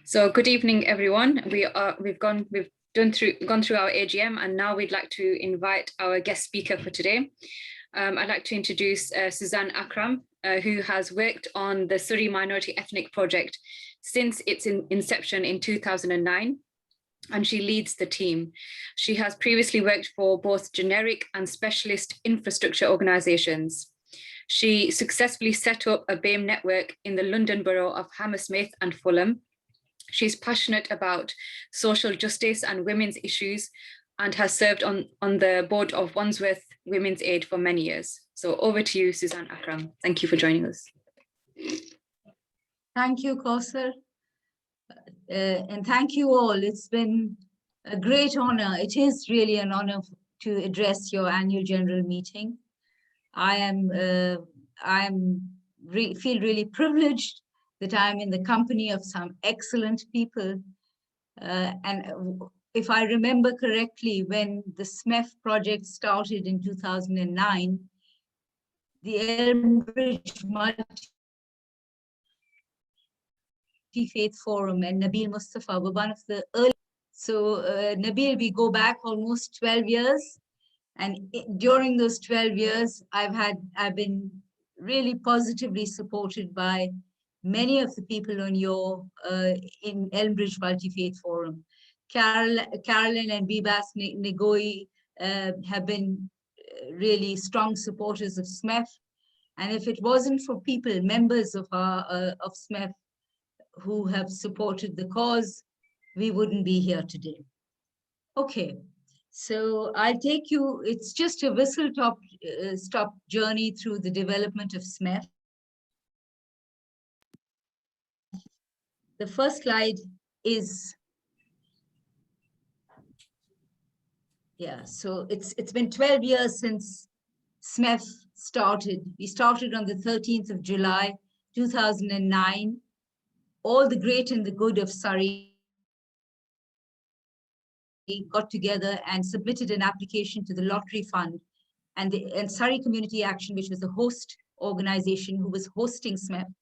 So good evening, everyone. We've gone through our AGM, and now we'd like to invite our guest speaker for today. I'd like to introduce Suzanne Akram, who has worked on the Surrey Minority Ethnic Project since its inception in 2009, and she leads the team. She has previously worked for both generic and specialist infrastructure organisations. She successfully set up a BAME network in the London borough of Hammersmith and Fulham. She's passionate about social justice and women's issues and has served on the board of Wandsworth Women's Aid for many years. So over to you, Suzanne Akram. Thank you for joining us. Thank you, Kausar. And thank you all. It's been a great honor. It is really an honor to address your annual general meeting. I feel really privileged that I'm in the company of some excellent people. And if I remember correctly, when the SMEF project started in 2009, the Elmbridge Multi-Faith Forum and Nabil Mustafa were one of the early. So Nabil, we go back almost 12 years. And during those 12 years, I've been really positively supported by many of the people on your in Elmbridge Multi-Faith Forum. Carolyn and Bibas Negoi have been really strong supporters of SMEF. And if it wasn't for people, members of SMEF, who have supported the cause, we wouldn't be here today. Okay, so I'll take you, it's just a whistle-stop journey through the development of SMEF. The first slide is, so it's been 12 years since SMEF started. We started on the 13th of July, 2009. All the great and the good of Surrey got together and submitted an application to the Lottery Fund, and Surrey Community Action, which was the host organization who was hosting SMEF,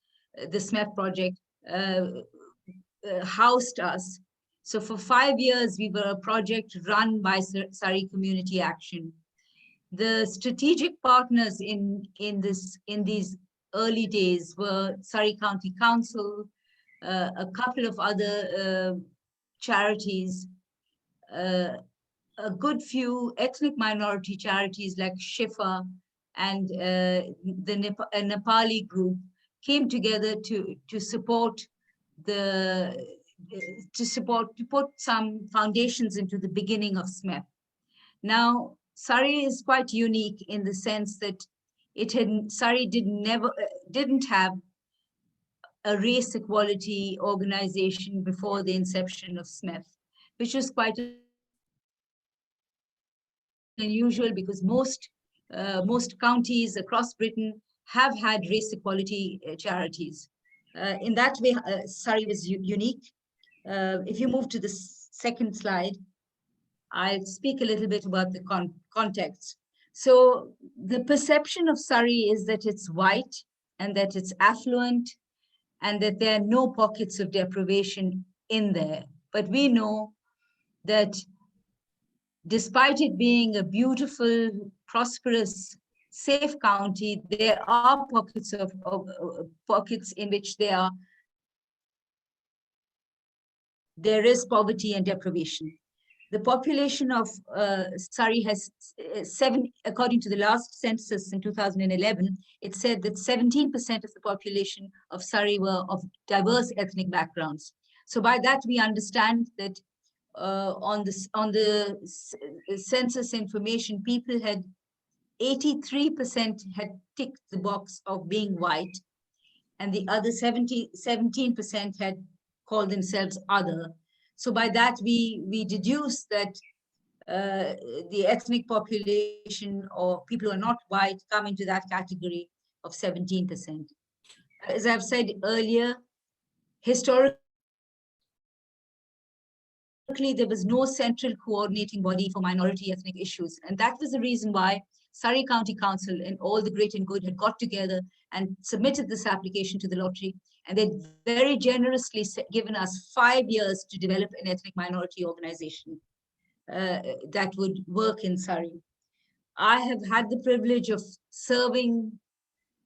the SMEF project, housed us. So for 5 years, we were a project run by Surrey Community Action. The strategic partners in these early days were Surrey County Council, a couple of other charities, a good few ethnic minority charities like Shifa and the Nepali group came together to put some foundations into the beginning of SMEF. Now, Surrey is quite unique in the sense that Surrey didn't have a race equality organization before the inception of SMEF, which was quite unusual because most counties across Britain have had race equality charities. In that way, Surrey was unique. If you move to the second slide, I'll speak a little bit about the context. So the perception of Surrey is that it's white and that it's affluent and that there are no pockets of deprivation in there. But we know that despite it being a beautiful, prosperous, safe county, there are pockets in which there is poverty and deprivation. The population of Surrey has according to the last census in 2011, it said that 17% of the population of Surrey were of diverse ethnic backgrounds. So by that we understand that on the census information, people had 83% had ticked the box of being white, and the other 17% had called themselves other. So by that, we deduce that the ethnic population or people who are not white come into that category of 17%. As I've said earlier, historically, there was no central coordinating body for minority ethnic issues. And that was the reason why Surrey County Council and all the great and good had got together and submitted this application to the lottery. And they'd very generously given us 5 years to develop an ethnic minority organization that would work in Surrey. I have had the privilege of serving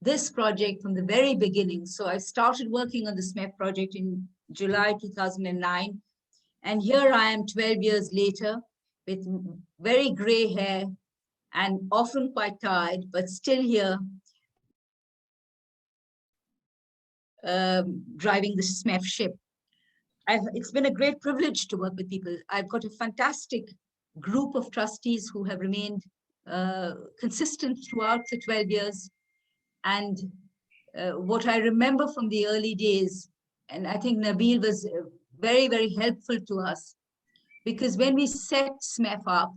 this project from the very beginning. So I started working on the SMEF project in July 2009. And here I am 12 years later with very gray hair and often quite tired, but still here driving the SMEF ship. It's been a great privilege to work with people. I've got a fantastic group of trustees who have remained consistent throughout the 12 years. And what I remember from the early days, and I think Nabil was very, very helpful to us, because when we set SMEF up,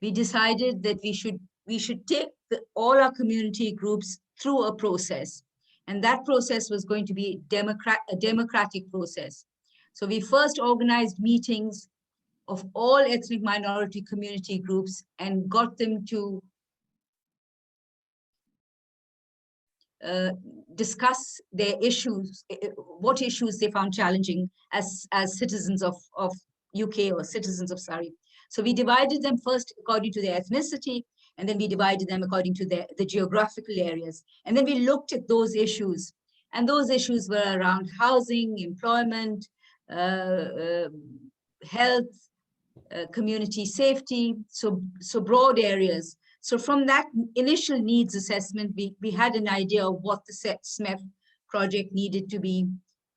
we decided that we should take all our community groups through a process. And that process was going to be a democratic process. So we first organized meetings of all ethnic minority community groups and got them to discuss their issues, what issues they found challenging as citizens of UK or citizens of Surrey. So we divided them first according to their ethnicity, and then we divided them according to the geographical areas. And then we looked at those issues. And those issues were around housing, employment, health, community safety, so broad areas. So from that initial needs assessment, we had an idea of what the SMEF project needed to be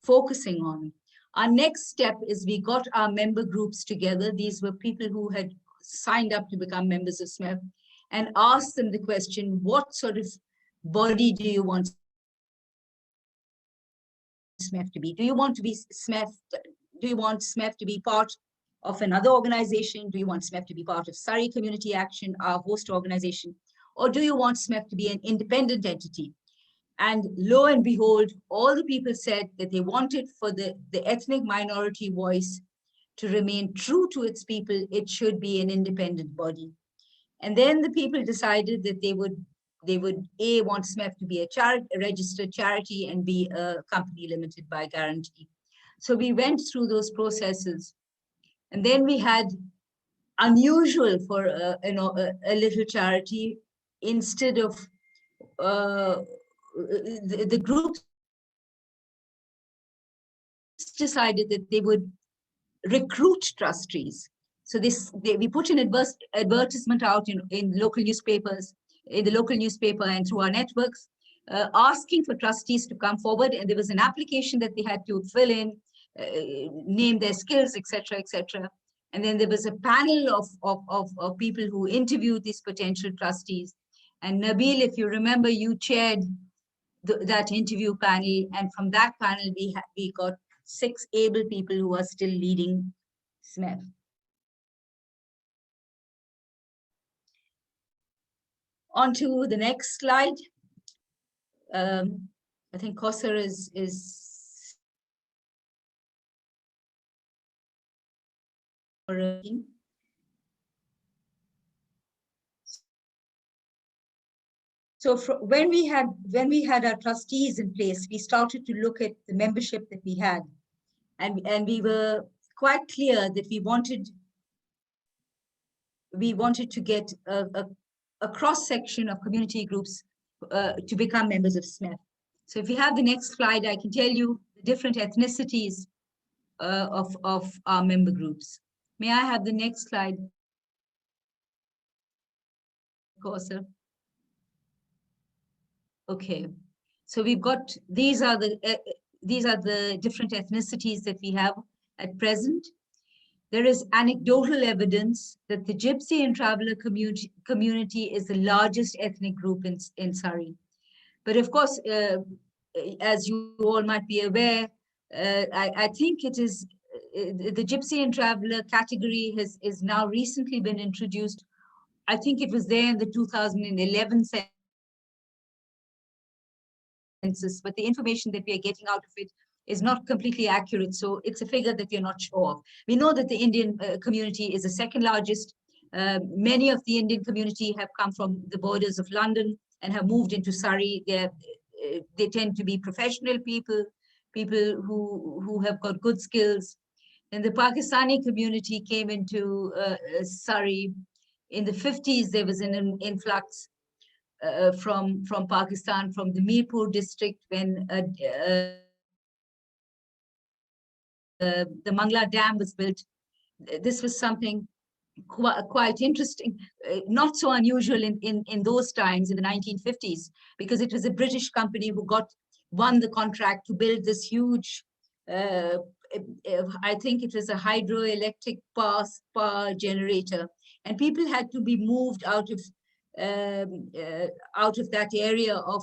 focusing on. Our next step is we got our member groups together. These were people who had signed up to become members of SMEF, and asked them the question, what sort of body do you want SMEF to be? Do you want to be SMEF? Do you want SMEF to be part of another organization? Do you want SMEF to be part of Surrey Community Action, our host organization? Or do you want SMEF to be an independent entity? And lo and behold, all the people said that they wanted for the ethnic minority voice to remain true to its people, it should be an independent body. And then the people decided that they would A, want SMEF to be a registered charity, and B, a company limited by guarantee. So we went through those processes. And then we had, unusual for a little charity, instead of the groups decided that they would recruit trustees. So we put an advertisement out in local newspapers, in the local newspaper and through our networks, asking for trustees to come forward. And there was an application that they had to fill in, name their skills, etc., etc. And then there was a panel of people who interviewed these potential trustees. And Nabil, if you remember, you chaired that interview panel. And from that panel, we got 6 able people who are still leading SMEF. On to the next slide. I think Kausar is so when we had our trustees in place, we started to look at the membership that we had, and we were quite clear that we wanted to get a cross section of community groups to become members of SMEF. So if we have the next slide, I can tell you the different ethnicities of our member groups. May I have the next slide, Kausar? Okay, so we've got, these are the different ethnicities that we have at present. There is anecdotal evidence that the Gypsy and Traveller community is the largest ethnic group in Surrey. But of course, as you all might be aware, I think it is the Gypsy and Traveller category is now recently been introduced. I think it was there in the 2011 census, but the information that we are getting out of it is not completely accurate. So it's a figure that we're not sure of. We know that the Indian community is the second largest, Many of the Indian community have come from the borders of London and have moved into Surrey. They tend to be professional people, people who have got good skills. And the Pakistani community came into Surrey. In the 50s, there was an influx from Pakistan, from the Mirpur district, when the Mangla Dam was built. This was something quite interesting, not so unusual in those times, in the 1950s, because it was a British company who won the contract to build this huge, I think it was a hydroelectric power generator, and people had to be moved out of that area of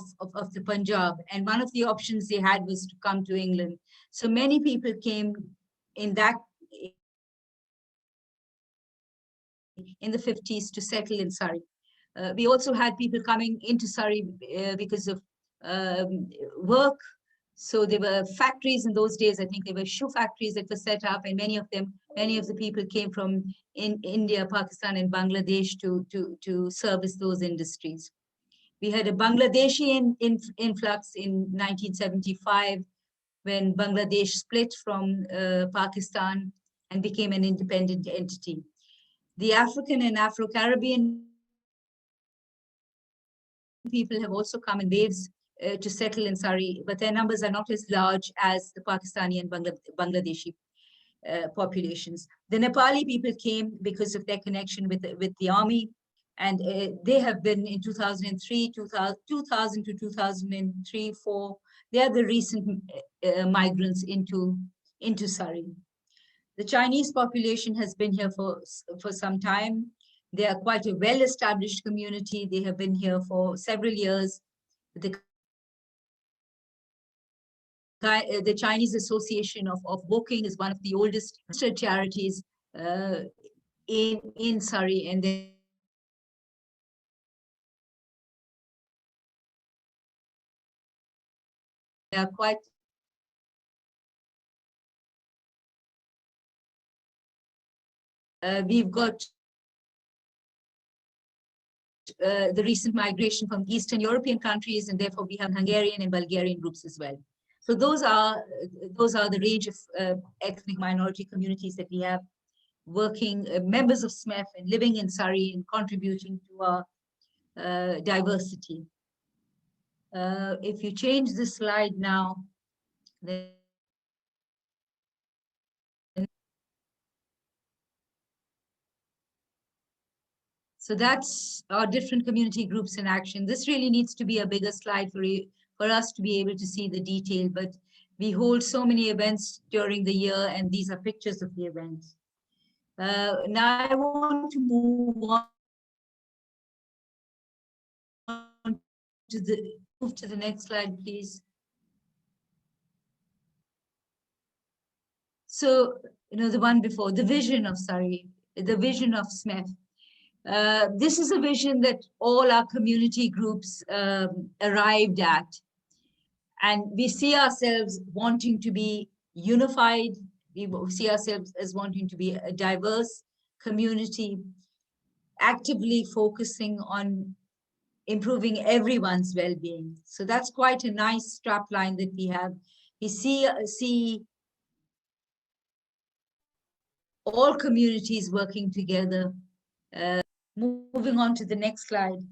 the Punjab, and one of the options they had was to come to England. So many people came in the 50s to settle in Surrey. We also had people coming into Surrey because of work. So there were factories in those days. I think there were shoe factories that were set up, and many of the people came from India, Pakistan, and Bangladesh to service those industries. We had a Bangladeshi influx in 1975 when Bangladesh split from Pakistan and became an independent entity. The African and Afro-Caribbean people have also come in waves to settle in Surrey, but their numbers are not as large as the Pakistani and Bangladeshi populations. The Nepali people came because of their connection with the army, and they have been in 2003, 2000 to 2003, 4. They are the recent migrants into Surrey. The Chinese population has been here for some time. They are quite a well-established community. They have been here for several years. The Chinese Association of Woking is one of the oldest charities in Surrey, and they are quite we've got the recent migration from Eastern European countries, and therefore we have Hungarian and Bulgarian groups as well. So those are the range of ethnic minority communities that we have working, members of SMEF and living in Surrey and contributing to our diversity. If you change the slide now, then so that's our different community groups in action. This really needs to be a bigger slide for us to be able to see the detail, but we hold so many events during the year, and these are pictures of the events. Now I want to move to the next slide, please. So, the one before, the vision of Surrey, the vision of SMEF. This is a vision that all our community groups arrived at. And we see ourselves wanting to be unified. We see ourselves as wanting to be a diverse community, actively focusing on improving everyone's well-being. So that's quite a nice strapline that we have. We see all communities working together. Moving on to the next slide.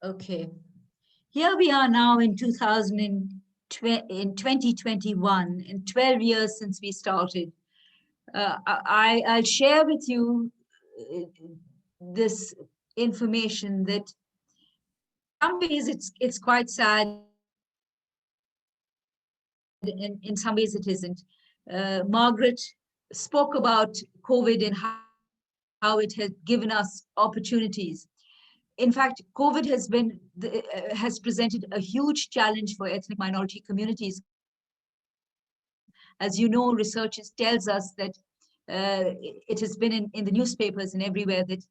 Okay, here we are now in 2021, in 12 years since we started. I'll share with you this information that in some ways it's quite sad, and in some ways it isn't. Margaret spoke about COVID and how it has given us opportunities. In fact, COVID has presented a huge challenge for ethnic minority communities. As you know, research tells us that it has been in the newspapers and everywhere that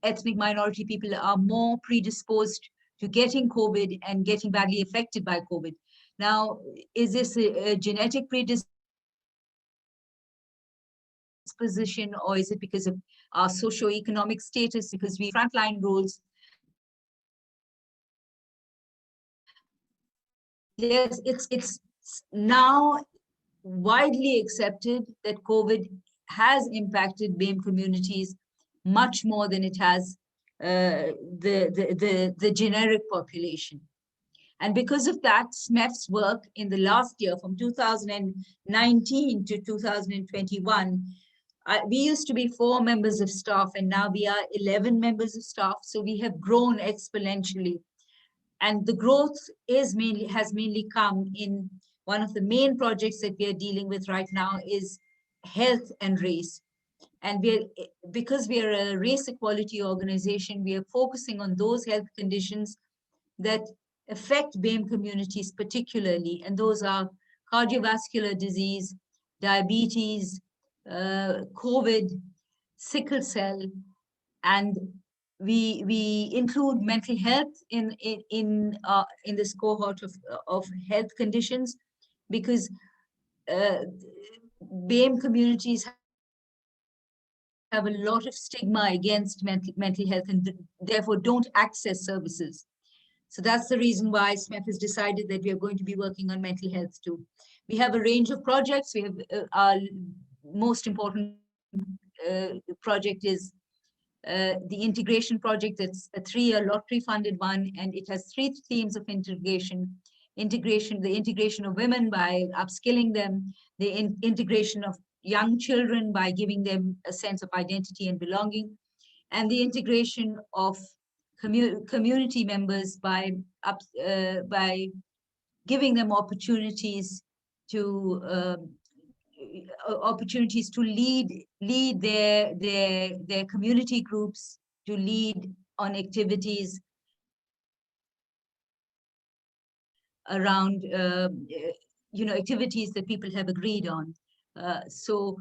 ethnic minority people are more predisposed to getting COVID and getting badly affected by COVID. Now, is this a genetic predisposition? predisposition, or is it because of our socio-economic status, because we frontline roles? Yes, it's now widely accepted that COVID has impacted BAME communities much more than it has the generic population. And because of that, SMEF's work in the last year, from 2019 to 2021, we used to be 4 members of staff, and now we are 11 members of staff. So we have grown exponentially. And the growth has mainly come in one of the main projects that we are dealing with right now is health and race. And because we are a race equality organization, we are focusing on those health conditions that affect BAME communities particularly, and those are cardiovascular disease, diabetes, COVID, sickle cell, and we include mental health in this cohort of health conditions, because BAME communities have a lot of stigma against mental health and therefore don't access services. So that's the reason why SMEF has decided that we are going to be working on mental health too. We have a range of projects. We have our most important project is the integration project. That's a 3-year lottery funded one, and it has 3 themes of integration. The integration of women by upskilling them, the integration of young children by giving them a sense of identity and belonging, and the integration of community members by giving them opportunities to lead their community groups, to lead on activities around activities that people have agreed on. So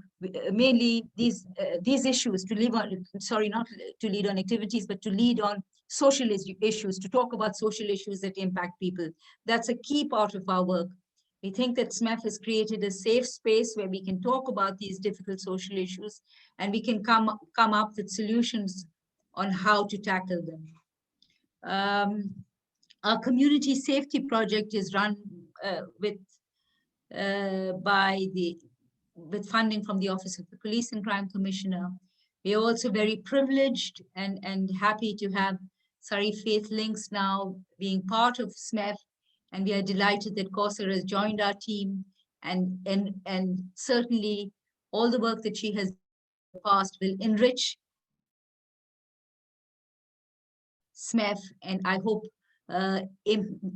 mainly these issues to lead on, not to lead on activities, but to lead on social issues, to talk about social issues that impact people. That's a key part of our work. We think that SMEF has created a safe space where we can talk about these difficult social issues, and we can come up with solutions on how to tackle them. Our community safety project is run with funding from the Office of the Police and Crime Commissioner. We are also very privileged and happy to have Surrey Faith Links now being part of SMEF, and we are delighted that Kauser has joined our team, and certainly all the work that she has done in the past will enrich SMEF, and I hope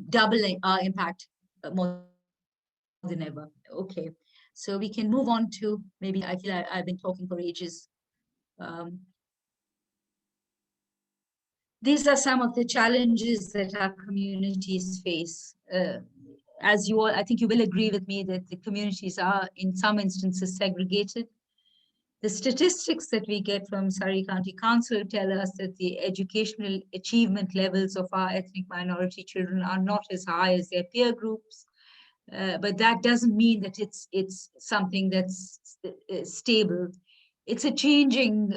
doubling our impact more than ever. Okay. So we can move on to, maybe I feel I've been talking for ages. These are some of the challenges that our communities face. As you all, I think you will agree with me that the communities are in some instances segregated. The statistics that we get from Surrey County Council tell us that the educational achievement levels of our ethnic minority children are not as high as their peer groups. But that doesn't mean that it's something that's stable. It's a changing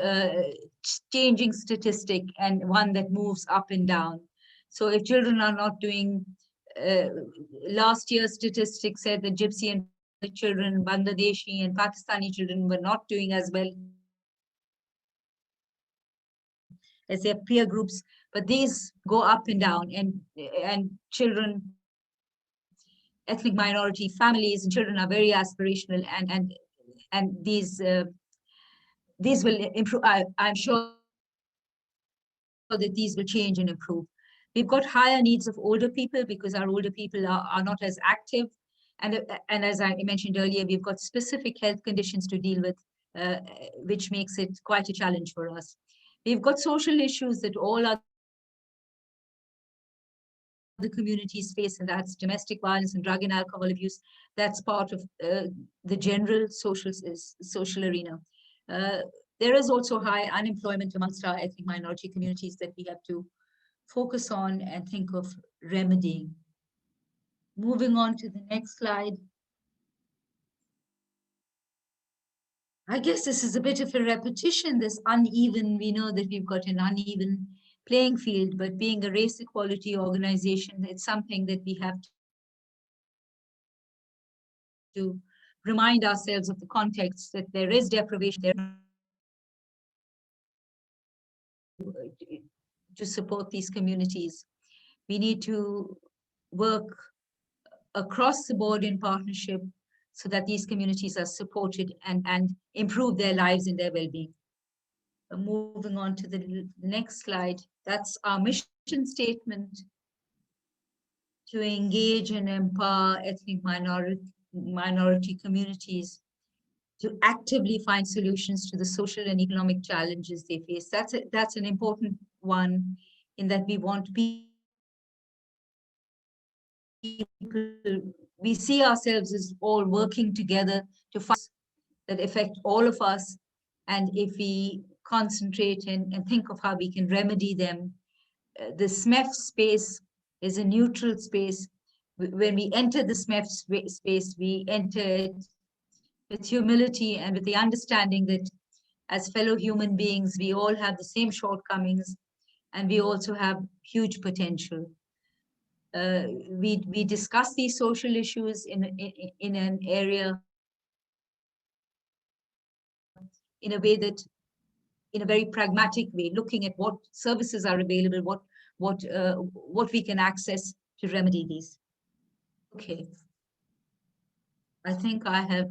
statistic, and one that moves up and down. So if children are not doing, last year's statistics said that Gypsy and children, Bangladeshi and Pakistani children were not doing as well as their peer groups, but these go up and down, and children, ethnic minority families and children are very aspirational, and these will improve. I'm sure that these will change and improve. We've got higher needs of older people because our older people are not as active, and as I mentioned earlier, we've got specific health conditions to deal with, which makes it quite a challenge for us. We've got social issues that all other communities face, and that's domestic violence and drug and alcohol abuse. That's part of the general social arena. There is also high unemployment amongst our ethnic minority communities that we have to focus on and think of remedying. Moving on to the next slide. I guess this is a bit of a repetition, this uneven, we know that we've got an uneven playing field, but being a race equality organization, it's something that we have to remind ourselves of the context, that there is deprivation there to support these communities. We need to work across the board in partnership so that these communities are supported and improve their lives and their well-being. Moving on to the next slide, that's our mission statement: to engage and empower ethnic minority communities to actively find solutions to the social and economic challenges they face. That's an important one, in that we want people, we see ourselves as all working together to fight that affect all of us. And if we concentrate and think of how we can remedy them, the SMEF space is a neutral space. When we enter the SMEF space, we enter it with humility and with the understanding that as fellow human beings, we all have the same shortcomings and we also have huge potential. We discuss these social issues in an area, in a way that, in a very pragmatic way, looking at what services are available, what we can access to remedy these. Okay. I think I have,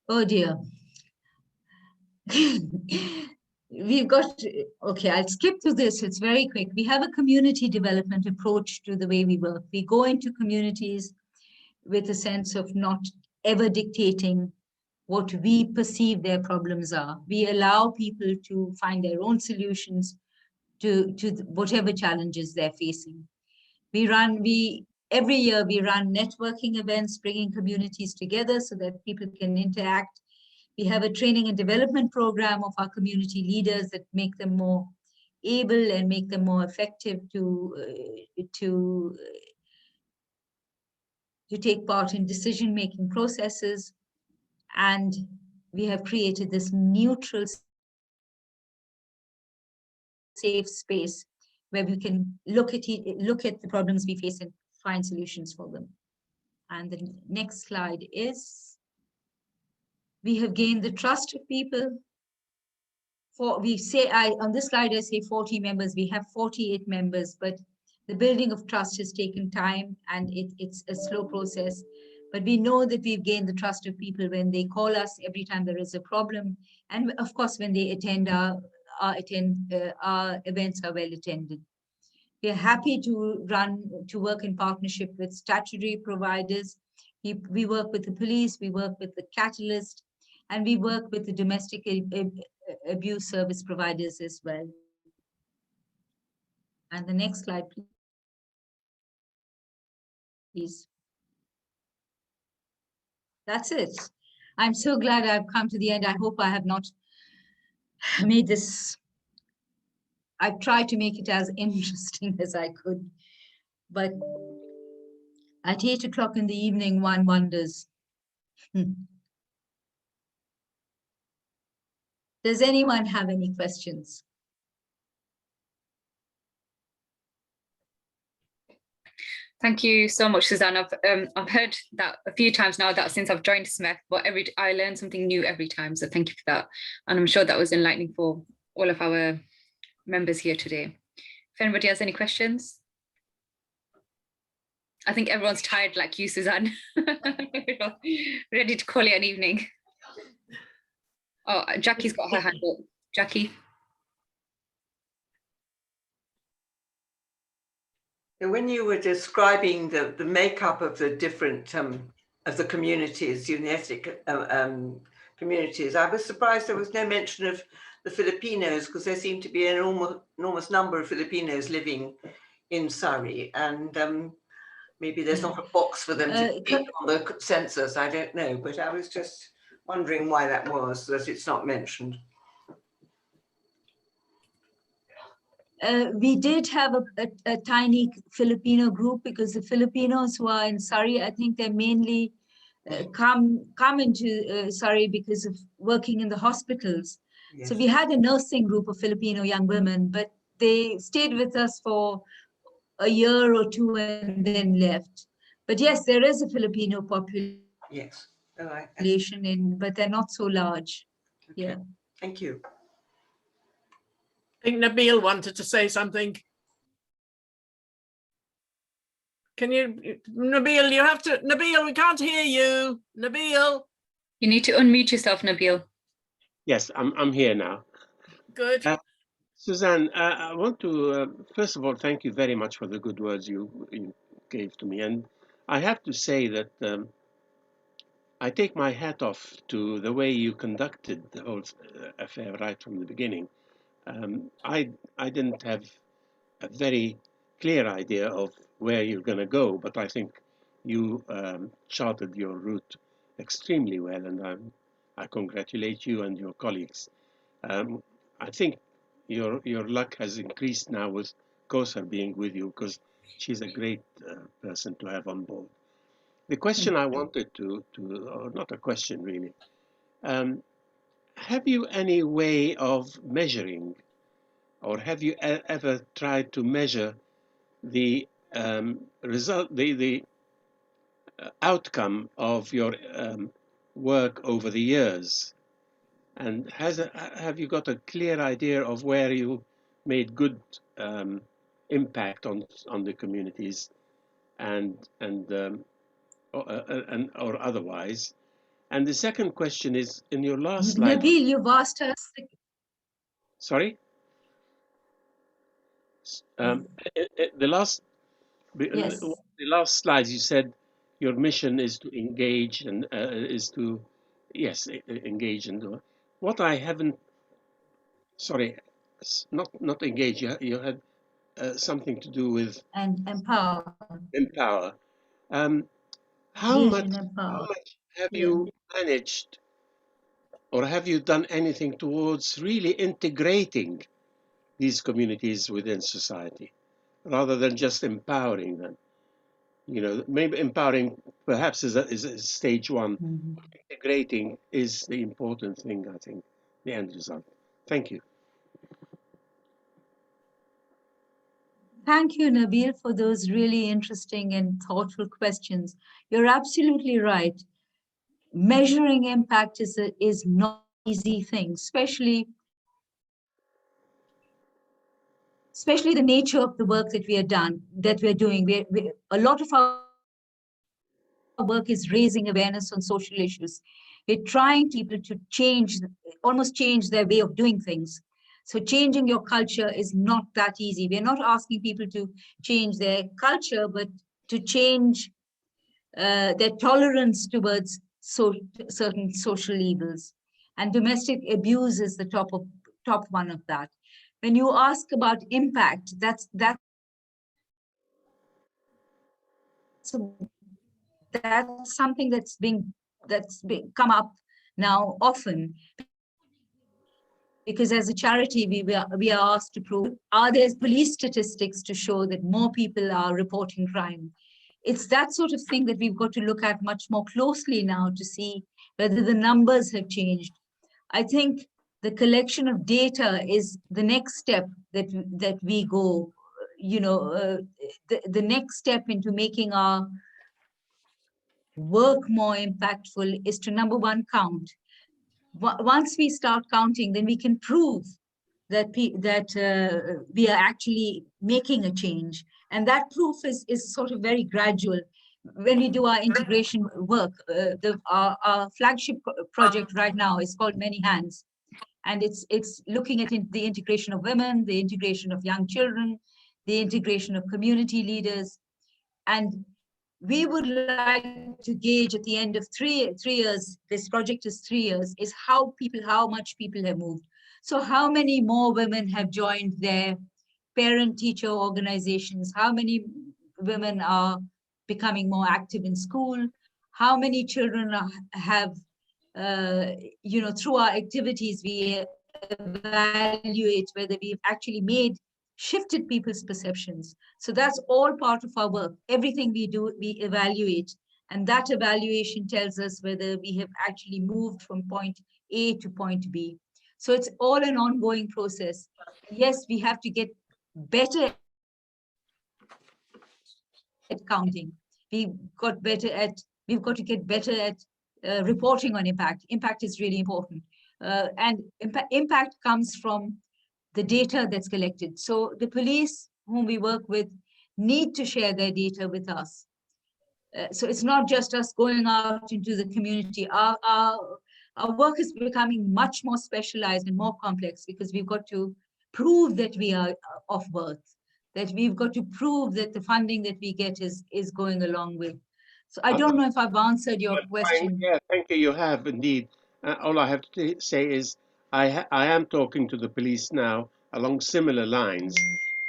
oh dear. We've got, okay, I'll skip through this, it's very quick. We have a community development approach to the way we work. We go into communities with a sense of not ever dictating what we perceive their problems are. We allow people to find their own solutions to whatever challenges they're facing. Every year we run networking events, bringing communities together so that people can interact. We have a training and development program of our community leaders that make them more able and make them more effective to take part in decision-making processes. And we have created this neutral, safe space where we can look at the problems we face and find solutions for them. And the next slide is, we have gained the trust of people. On this slide I say 40 members, we have 48 members, but the building of trust has taken time and it's a slow process. But we know that we've gained the trust of people when they call us every time there is a problem. And of course, when they attend our events are well attended. We are happy to work in partnership with statutory providers. We work with the police, we work with the Catalyst, and we work with the domestic abuse service providers as well. And the next slide, please. That's it. I'm so glad I've come to the end. I hope I have not made this, I've tried to make it as interesting as I could, but at 8 o'clock in the evening, one wonders. Does anyone have any questions? Thank you so much, Suzanne. I've heard that a few times now, that since I've joined SMEF, but I learn something new every time. So thank you for that. And I'm sure that was enlightening for all of our members here today. If anybody has any questions. I think everyone's tired like you, Suzanne. Ready to call it an evening. Oh, Jackie's got her hand up. Jackie. When you were describing the makeup of the different of the communities, the ethnic communities, I was surprised there was no mention of the Filipinos, because there seemed to be an enormous number of Filipinos living in Surrey, and maybe there's not a box for them to tick on the census. I don't know, but I was just wondering why that was, that it's not mentioned. We did have a tiny Filipino group, because the Filipinos who are in Surrey, I think they're mainly come into Surrey because of working in the hospitals. Yes. So we had a nursing group of Filipino young women, but they stayed with us for a year or two and then left. But yes, there is a Filipino population Yes. All right. but they're not so large. Okay. Yeah. Thank you. I think Nabil wanted to say something. Can you, Nabil, you have to, Nabil, we can't hear you. Nabil, You need to unmute yourself, Nabil. Yes, I'm here now. good. Suzanne, I want to, first of all, thank you very much for the good words you gave to me. And I have to say that I take my hat off to the way you conducted the whole affair right from the beginning. I didn't have a very clear idea of where you're going to go, but I think you charted your route extremely well, and I congratulate you and your colleagues. I think your luck has increased now with Kosar being with you, because she's a great person to have on board. The question I wanted or not a question really, have you any way of measuring, or have you ever tried to measure the result, the outcome of your work over the years? And have you got a clear idea of where you made good impact on the communities or otherwise? And the second question is, in your last slide. Nabil, you've asked us. Sorry? The last Yes. the last slides, you said your mission is to engage and engage and what I haven't. Sorry, not engage. You had something to do with And empower. empower. How Engage much and empower. have Yeah. you managed, or have you done anything towards really integrating these communities within society, rather than just empowering them? You know, maybe empowering perhaps is a stage one. Mm-hmm. Integrating is the important thing, I think, the end result. Thank you. Thank you, Nabil, for those really interesting and thoughtful questions. You're absolutely right. Measuring impact is not an easy thing, especially the nature of the work that we're doing. A lot of our work is raising awareness on social issues. We're trying people to almost change their way of doing things. So changing your culture is not that easy. We're not asking people to change their culture, but to change their tolerance towards certain social evils. And domestic abuse is the top one of that. When you ask about impact, that's something that's come up now often, because as a charity we are asked to prove, are there police statistics to show that more people are reporting crime? It's that sort of thing that we've got to look at much more closely now to see whether the numbers have changed. I think the collection of data is the next step that we go, the next step into making our work more impactful is to, number one, count. Once we start counting, then we can prove that we are actually making a change. And that proof is sort of very gradual. When we do our integration work, our flagship project right now is called Many Hands. And it's looking at the integration of women, the integration of young children, the integration of community leaders. And we would like to gauge at the end of three years, this project is 3 years, is how much people have moved. So how many more women have joined their parent-teacher organizations? How many women are becoming more active in school? How many children have, through our activities, we evaluate whether we've actually shifted people's perceptions. So that's all part of our work. Everything we do, we evaluate And that evaluation tells us whether we have actually moved from point A to point B. So it's all an ongoing process. Yes, we have to get better at counting. We've got to get better at reporting on impact. Impact is really important. And impact comes from the data that's collected. So the police whom we work with need to share their data with us. So it's not just us going out into the community. Our work is becoming much more specialized and more complex because we've got to prove that we are of worth, that we've got to prove that the funding that we get is going along with. So I don't know if I've answered your question. Yeah, thank you. You have indeed. All I have to say is I am talking to the police now along similar lines,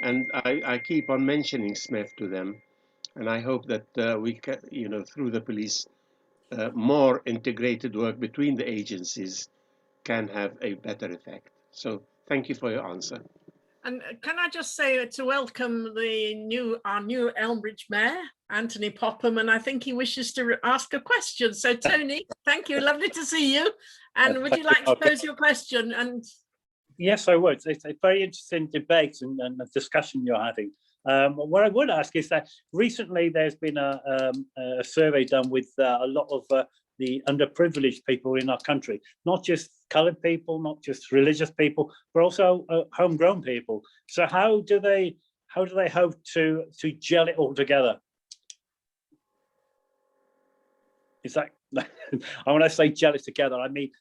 and I keep on mentioning SMEF to them, and I hope that we can, through the police, more integrated work between the agencies can have a better effect. So thank you for your answer. And can I just say to welcome our new Elmbridge Mayor, Anthony Popham, and I think he wishes to ask a question. So Tony, thank you, lovely to see you. And would you like to pose your question? And yes, I would. It's a very interesting debate and a discussion you're having. What I would ask is that recently there's been a survey done with a lot of the underprivileged people in our country, not just coloured people, not just religious people, but also homegrown people. So how do they hope to gel it all together? Is that when I say gel it together, I mean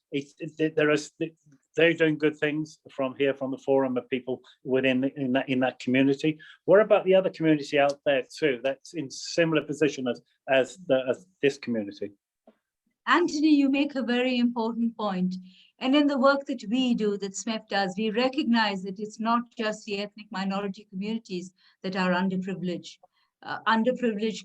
they're doing good things from the forum of people within in that community. What about the other community out there too that's in similar position as this community? Anthony, you make a very important point. And in the work that we do, that SMEF does, we recognize that it's not just the ethnic minority communities that are underprivileged. Underprivileged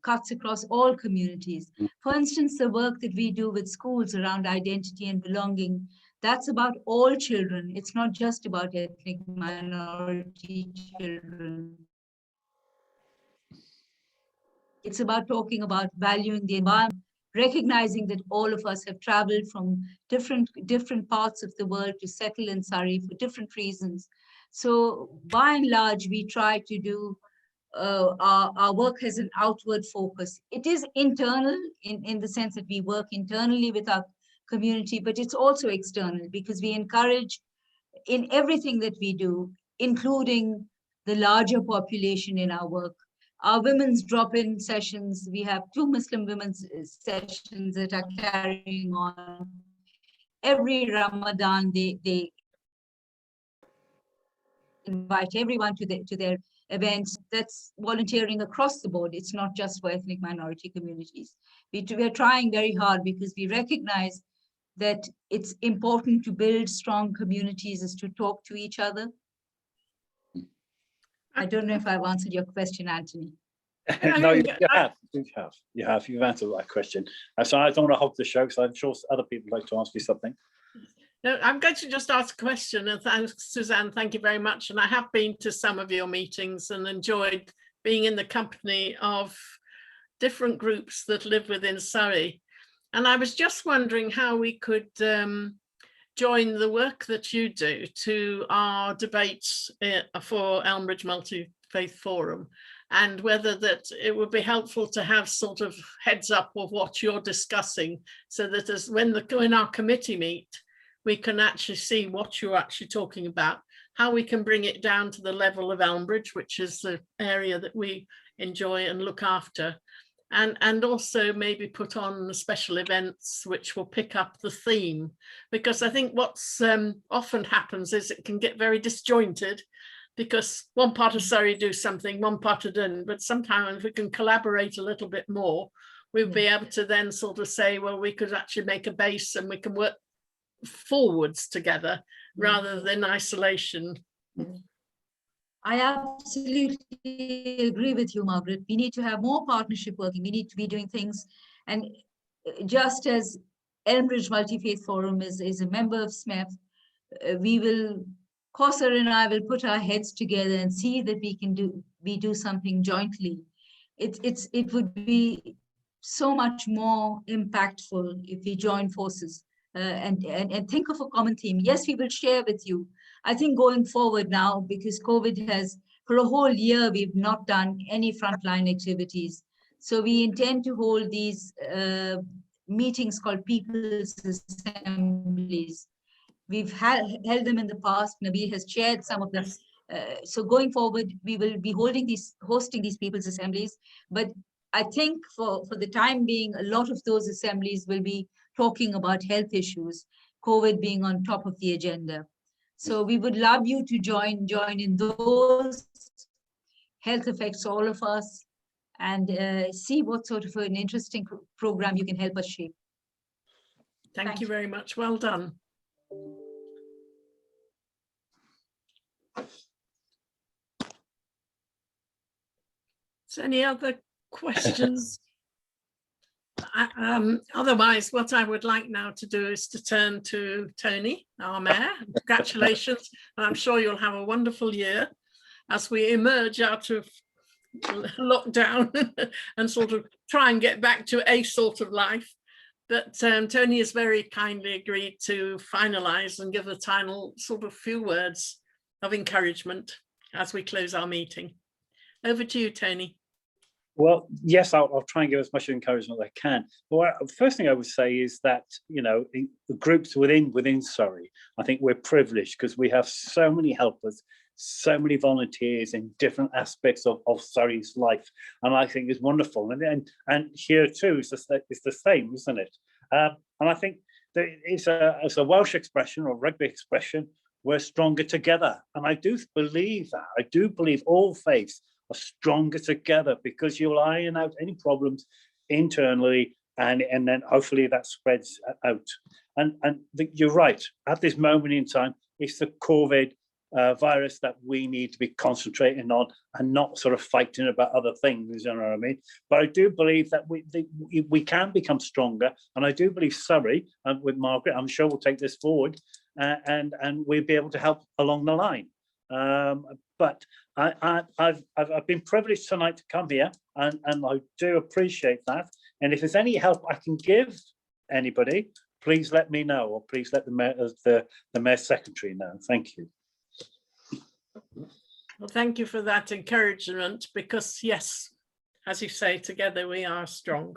cuts across all communities. For instance, the work that we do with schools around identity and belonging, that's about all children. It's not just about ethnic minority children. It's about talking about valuing the environment, recognizing that all of us have traveled from different parts of the world to settle in Surrey for different reasons. So by and large, we try to do our work has an outward focus. It is internal in the sense that we work internally with our community, but it's also external because we encourage in everything that we do, including the larger population in our work. Our women's drop-in sessions, we have 2 Muslim women's sessions that are carrying on. Every Ramadan, they invite everyone to their events. That's volunteering across the board. It's not just for ethnic minority communities. We're trying very hard because we recognize that it's important to build strong communities is to talk to each other. I don't know if I've answered your question, Anthony. No, you have. You've answered that question. So I don't want to hog the show because I'm sure other people would like to ask you something. No, I'm going to just ask a question. And thanks, Suzanne, thank you very much. And I have been to some of your meetings and enjoyed being in the company of different groups that live within Surrey. And I was just wondering how we could join the work that you do to our debates for Elmbridge Multi-Faith Forum, and whether that it would be helpful to have sort of heads up of what you're discussing, so that as when our committee meet, we can actually see what you're actually talking about, how we can bring it down to the level of Elmbridge, which is the area that we enjoy and look after. And also maybe put on special events which will pick up the theme, because I think what's often happens is it can get very disjointed, because one part of Surrey do something, one part of didn't, but sometimes if we can collaborate a little bit more, we'll be able to then sort of say, well, we could actually make a base and we can work forwards together rather than isolation. I absolutely agree with you, Margaret. We need to have more partnership working. We need to be doing things. And just as Elmbridge Multi-Faith Forum is a member of SMEF, Kausar and I will put our heads together and see that we do something jointly. it would be so much more impactful if we join forces and think of a common theme. Yes, we will share with you. I think going forward now, because COVID has, for a whole year, we've not done any frontline activities. So we intend to hold these meetings called People's Assemblies. We've held them in the past. Nabil has chaired some of them. So going forward, we will be hosting these People's Assemblies. But I think for the time being, a lot of those assemblies will be talking about health issues, COVID being on top of the agenda. So we would love you to join in those. Health affects all of us, and see what sort of an interesting program you can help us shape. Thank you very much. Well done. So any other questions? Otherwise, what I would like now to do is to turn to Tony, our mayor. Congratulations, and I'm sure you'll have a wonderful year as we emerge out of lockdown and sort of try and get back to a sort of life. But Tony has very kindly agreed to finalise and give a final sort of few words of encouragement as we close our meeting. Over to you, Tony. Well, yes, I'll try and give as much encouragement as I can. Well, the first thing I would say is that, you know, the groups within Surrey, I think we're privileged because we have so many helpers, so many volunteers in different aspects of Surrey's life, and I think it's wonderful. And here too, it's the same, isn't it? And I think that it's a Welsh expression or rugby expression. We're stronger together, and I do believe that. I do believe all faiths are stronger together because you'll iron out any problems internally, and then hopefully that spreads out. And you're right. At this moment in time, it's the COVID virus that we need to be concentrating on and not sort of fighting about other things, you know what I mean? But I do believe that we can become stronger, and I do believe Surrey, and with Margaret, I'm sure we'll take this forward, and we'll be able to help along the line. But I've been privileged tonight to come here, and I do appreciate that. And if there's any help I can give anybody, please let me know, or please let the mayor's secretary know. Thank you. Well, thank you for that encouragement, because yes, as you say, together we are strong,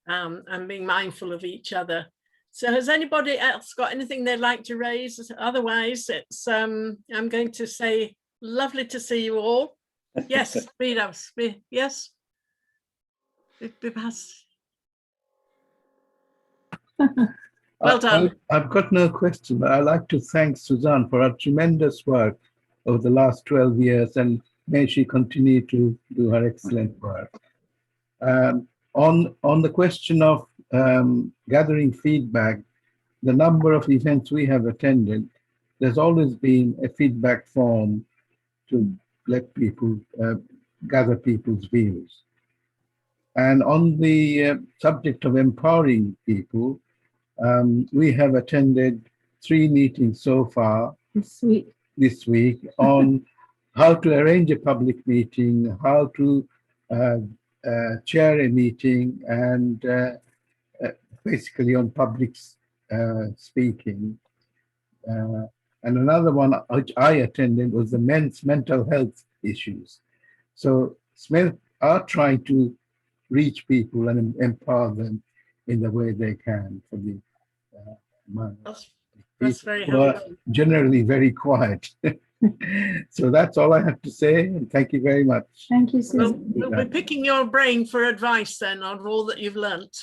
and being mindful of each other. So has anybody else got anything they'd like to raise? Otherwise, it's I'm going to say lovely to see you all. Yes, yes. Well done. I've got no question, but I'd like to thank Suzanne for her tremendous work over the last 12 years, and may she continue to do her excellent work. On the question of gathering feedback, the number of events we have attended, there's always been a feedback form to let people gather people's views. And on the subject of empowering people, we have attended 3 meetings so far this week on how to arrange a public meeting, how to chair a meeting, and basically on public speaking. And another one which I attended was the men's mental health issues. So SMEF are trying to reach people and empower them in the way they can for the that's very helpful. Generally very quiet. So that's all I have to say, and thank you very much. Thank you, Susan. We'll be picking your brain for advice then on all that you've learnt.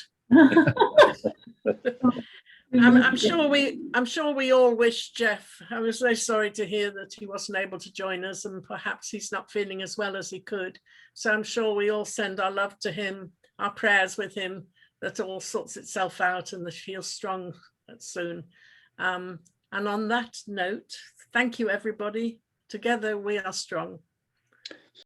I'm sure we all wish Jeff. I was very sorry to hear that he wasn't able to join us, and perhaps he's not feeling as well as he could. So I'm sure we all send our love to him, our prayers with him, that all sorts itself out and that he feels strong soon. And on that note, thank you everybody. Together we are strong.